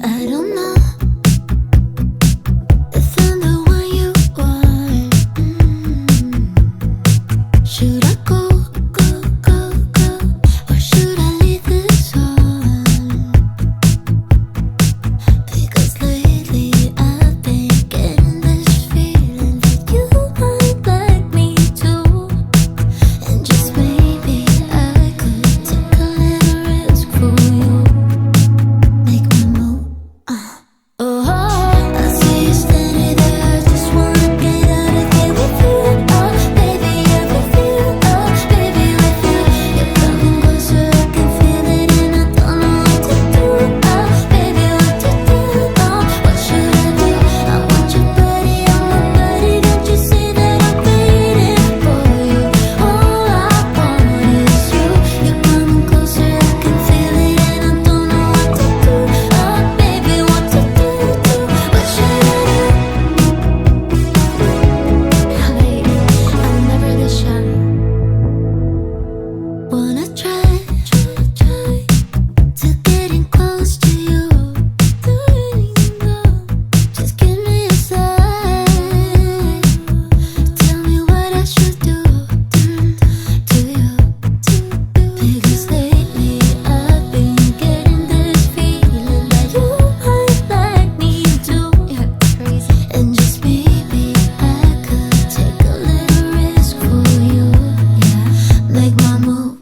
I don't know if I'm the one you want. Should I go, go, go, go, or should I leave this on? Because lately I've been getting this feeling that you might like me too. And just maybe I could take a little risk for you. Make me move. Oh, I see you standing there. I just wanna get out of here with you. Oh, baby, I can feel. Oh, baby, with you, you're coming closer. I can feel it, and I don't know what to do. Oh, baby, what to do? Oh, what should I do? I want your body on my body. Don't you see that I'm waiting for you? All I want is you. You're coming closer. I can feel it, and I don't know what to do. Oh, baby, what to do? What should I do? I'm never this shy. Wanna try to getting close to you. Just give me a sign. Tell me what I should do to you. Because lately I've been getting this feeling that you might like me too. And just maybe I could take a little risk for you. Make my move.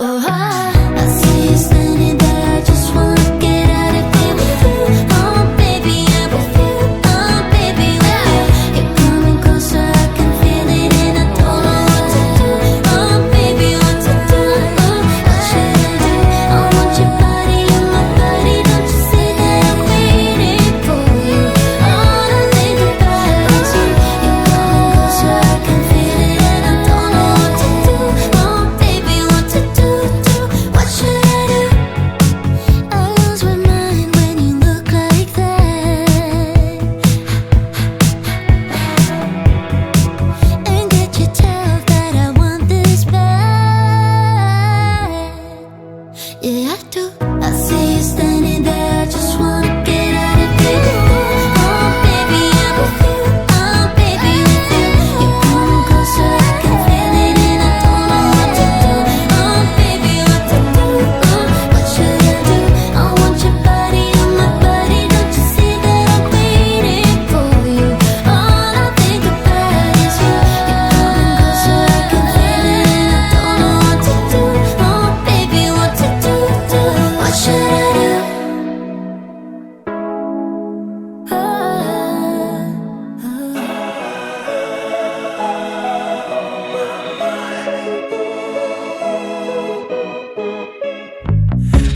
Oh, I see you standing there. I just wanna get out of here with you. Oh, baby, I'm with you. Oh, baby, with you, you're coming closer. I can feel it, and I don't know what to do. Oh, baby, what to do? Oh, what should I do? I want your body on my body. Don't you see that I'm waiting for you? All I think about is you. You're coming closer. I can feel it, and I don't know what to do. Oh, baby, what to do? What should I do? I lose my mind when you look like that, and get you tell that I want this back. Yeah, I do. I see you standing there. I just wanna get out of here. Oh, baby, I'm with you. Oh, baby, with you, you're coming closer. I can feel it, and I don't know what to do. Oh, baby, what to do? Oh, what should I do? I want your body on my body. Don't you see that I'm waiting for you? All I think about is you. You're coming closer. I can feel it, and I don't know what to do. Oh, baby, what to do? What should I do?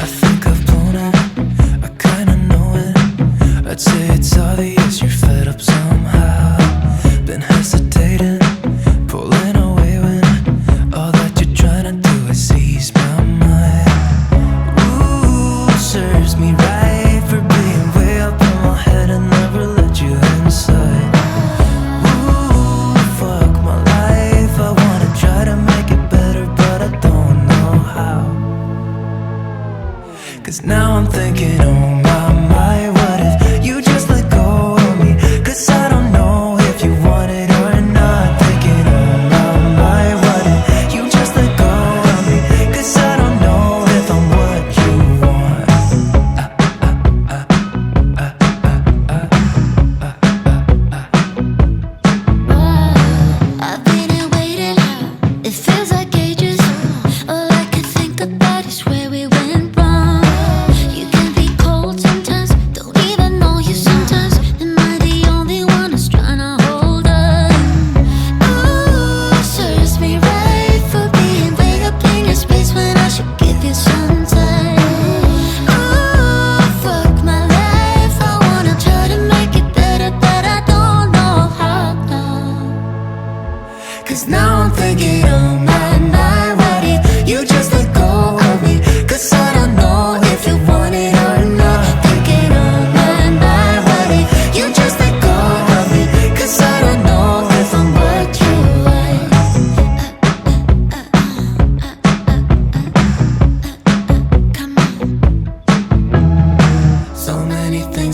I think I've blown it, I kinda know it. I'd say it's obvious you're fed up somehow. Been hesitating, pulling away when all that you're trying to do is ease my mind. Ooh, serves me right for being way up in my head and never let you inside. Ooh, fuck my life, I wanna try to make it better, but I don't know how. Cause now I'm thinking, oh my, what if you just let go of me? Cause I don't know if you want it or not. Thinking, oh my, what if you just let go of me? Cause I don't know if I'm what you want. I've been here waiting. It feels like ages. All I can think about is where we went wrong. You can be cold sometimes. Don't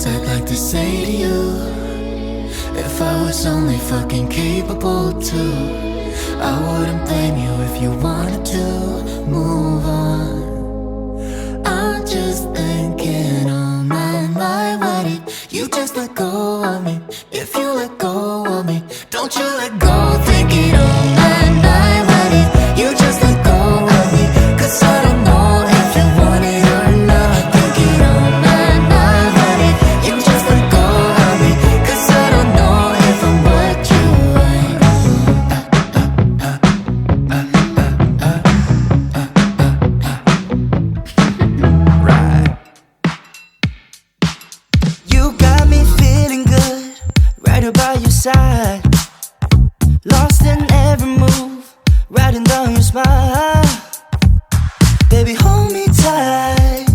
things I'd like to say to you. If I was only fucking capable to, I wouldn't blame you if you wanted to move on. I'm just thinking on my mind, what if you just let go of me? If you let go of me, don't you let go, thinking on my mind, what if you just let go of me? Cause I don't know if you want it or not. Thinking on my mind, what if you just let go of me? Cause I don't know if I'm what you want. Right. You got me feeling good, right by your side. Lost in every move, riding down your smile. Baby, hold me tight,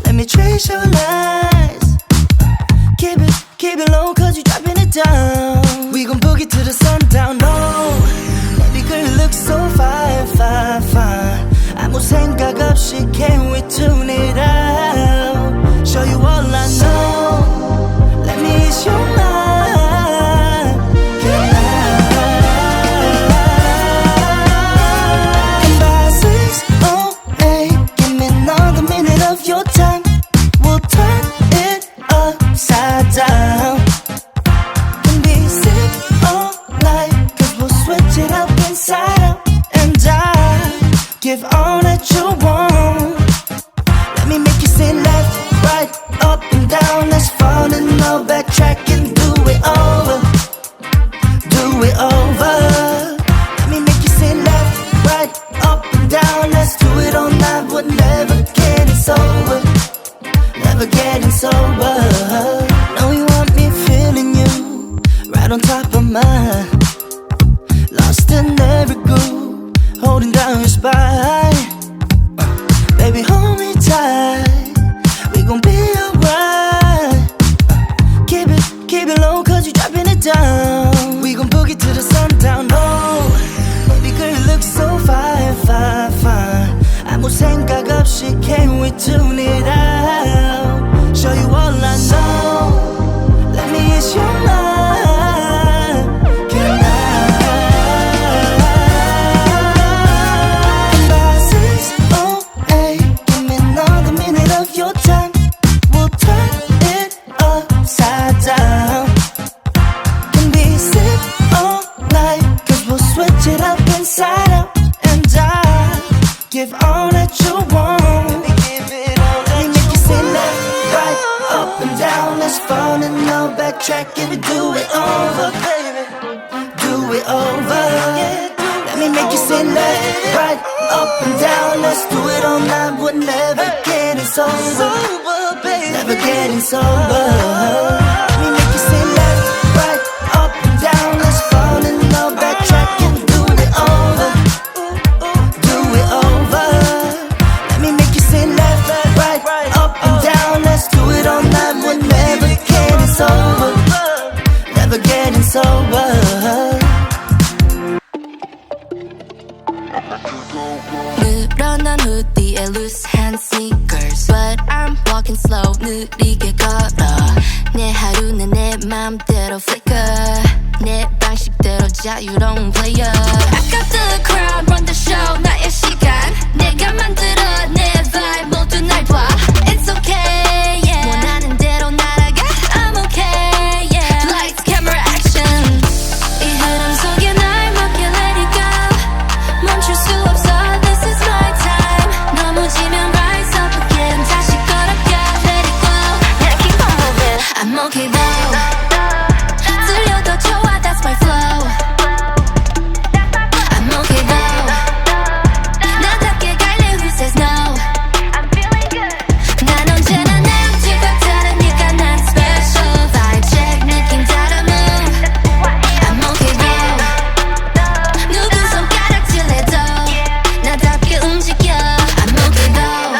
let me trace your lies. Keep it low, cause you dropping it down. We gon' boogie to the sundown, no. Baby girl, you look so fine, fine, fine. 아무 생각 없이 can't wait to tune it out. Show you all I know, let me ease your mind. Your time, we'll turn it upside down. Can be sick all night, cause we'll switch it up inside out. And I give all that you want. Let me make you say left, right, up and down. Let's fall in love, backtrack and do it over. Do it over. Let me make you say left, right, up and down. Let's do it all night, we'll never get sober, never getting sober. Know you want me feeling you, right on top of mine. Lost in every groove, holding down your spine. Baby, hold me tight, we gon' be alright. Keep it low, cause you dropping it down. We gon' boogie to the sundown, no. Baby girl, you look so fine, fine, fine. 아무 생각 없이 can't wait to tune it out. Show you all I know, let me ease your mind. Can I 608, give me another minute of your time. We'll turn it upside down. Can be sick all night, cause we'll switch it up inside out. And I give all that you want. Baby, give it all that you want. Let me make you say left, right, up and down. Let's fall in love, backtrack and do it over, baby. Do it over. Let me make you say left, right, up and down. Let's do it all night, we're never getting sober, baby. Never getting sober. Let me make you say left, right, up and down. Let's fall in love, backtrack and do it over. Do it over. Let me make you say left, right, up and down. Let's do it all night, we're never getting sober, never getting sober. 늘어난 후디에 loose hand sneakers, but I'm walking slow, 느리게 걸어. 내 하루는 내 맘대로 flicker, 내 방식대로 자유로운 player. I got the crowd, run the show, 나의 시간. 내가 만들어 내 vibe, 모두 날 봐. It's okay, yeah. 원하는 대로 날아가, I'm okay, yeah. Lights, camera, action. 이 흐름 속에 날 맡겨 let it go. 멈출 수 없어, this is my time. 넘어지면 rise up again. 다시 걸어가, let it go. Now keep on moving, I'm okay though. 들려도 좋아, that's my flow. I'm okay though. 나답게 갈래, who says no. I'm feeling good. 난 언제나 남들과 다르니까 난 special. Vibe check, 느낌 따라 move. I'm okay though. 누구 손가락질해도 나답게 움직여. I'm okay though.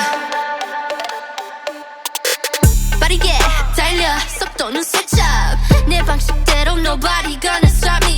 빠르게 달려, 속도는 switch up. 내 방식대로 nobody gonna stop me.